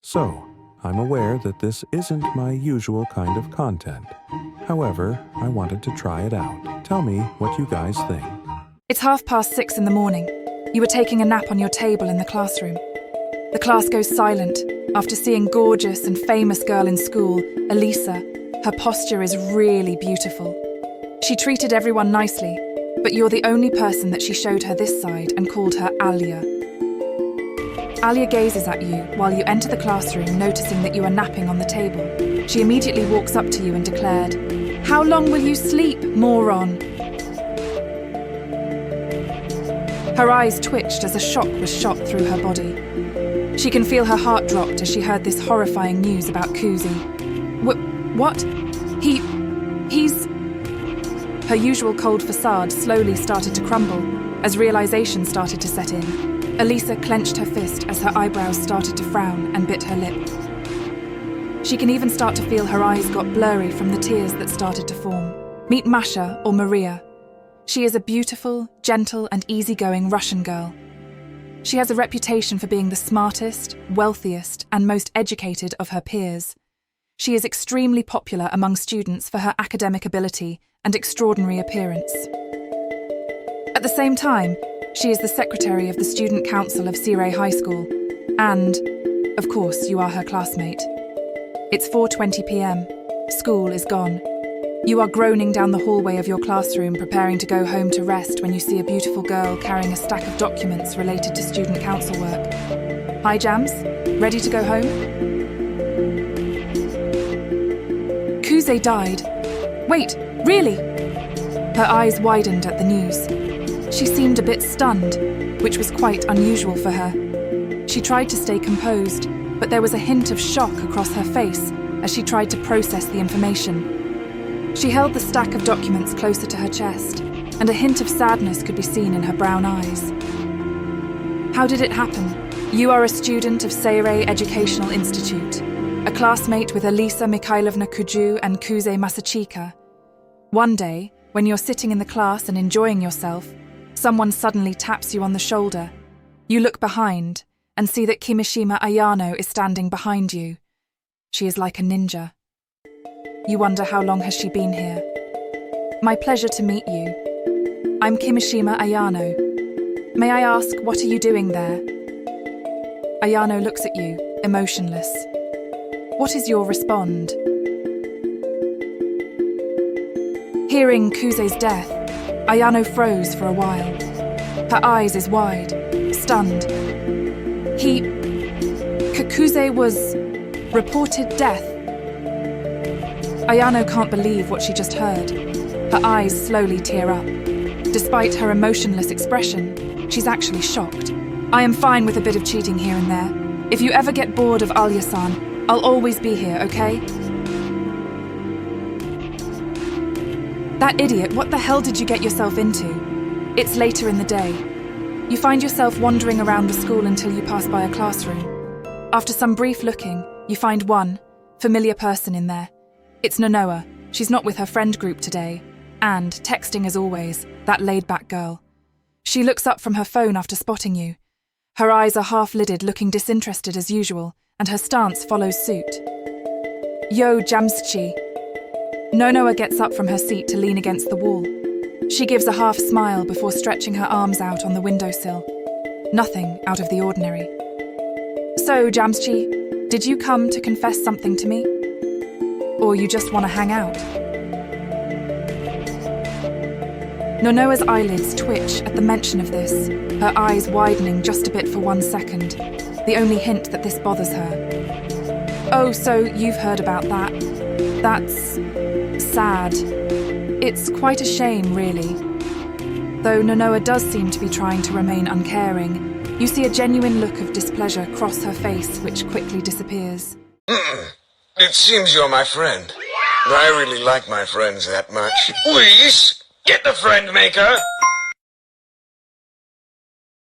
So, I'm aware that this isn't my usual kind of content. However, I wanted to try it out. Tell me what you guys think. It's 6:30 in the morning. You were taking a nap on your table in the classroom. The class goes silent after seeing gorgeous and famous girl in school, Elisa. Her posture is really beautiful. She treated everyone nicely, but you're the only person that she showed her this side and called her Alya. Alya gazes at you while you enter the classroom, noticing that you are napping on the table. She immediately walks up to you and declared, "How long will you sleep, moron?" Her eyes twitched as a shock was shot through her body. She can feel her heart dropped as she heard this horrifying news about Kuze. What? He's... Her usual cold facade slowly started to crumble as realization started to set in. Elisa clenched her fist as her eyebrows started to frown and bit her lip. She can even start to feel her eyes got blurry from the tears that started to form. Meet Masha, or Maria. She is a beautiful, gentle and easygoing Russian girl. She has a reputation for being the smartest, wealthiest and most educated of her peers. She is extremely popular among students for her academic ability and extraordinary appearance. At the same time, she is the secretary of the student council of Sire High School, and, of course, you are her classmate. It's 4:20 p.m. School is gone. You are groaning down the hallway of your classroom, preparing to go home to rest when you see a beautiful girl carrying a stack of documents related to student council work. Hi, Jams. Ready to go home? Kuze died. Wait, really? Her eyes widened at the news. She seemed a bit stunned, which was quite unusual for her. She tried to stay composed, but there was a hint of shock across her face as she tried to process the information. She held the stack of documents closer to her chest, and a hint of sadness could be seen in her brown eyes. How did it happen? You are a student of Seirei Educational Institute, a classmate with Elisa Mikhailovna Kuju and Kuze Masachika. One day, when you're sitting in the class and enjoying yourself, someone suddenly taps you on the shoulder. You look behind and see that Kimishima Ayano is standing behind you. She is like a ninja. You wonder how long has she been here. My pleasure to meet you. I'm Kimishima Ayano. May I ask, what are you doing there? Ayano looks at you, emotionless. What is your respond? Hearing Kuze's death, Ayano froze for a while. Her eyes is wide, stunned. Kuze was reported death. Ayano can't believe what she just heard. Her eyes slowly tear up. Despite her emotionless expression, she's actually shocked. I am fine with a bit of cheating here and there. If you ever get bored of Alya-san, I'll always be here, okay? That idiot, what the hell did you get yourself into? It's later in the day. You find yourself wandering around the school until you pass by a classroom. After some brief looking, you find one familiar person in there. It's Nonoa. She's not with her friend group today. And, texting as always, that laid-back girl. She looks up from her phone after spotting you. Her eyes are half-lidded, looking disinterested as usual, and her stance follows suit. Yo, Jamschi. Nonoa gets up from her seat to lean against the wall. She gives a half-smile before stretching her arms out on the windowsill. Nothing out of the ordinary. So, Jamschi, did you come to confess something to me? Or you just want to hang out? Nonoa's eyelids twitch at the mention of this, her eyes widening just a bit for 1 second, the only hint that this bothers her. Oh, so you've heard about that. That's sad. It's quite a shame, really. Though Nonoa does seem to be trying to remain uncaring, you see a genuine look of displeasure cross her face, which quickly disappears. It seems you're my friend. I really like my friends that much. Please, get the friend maker.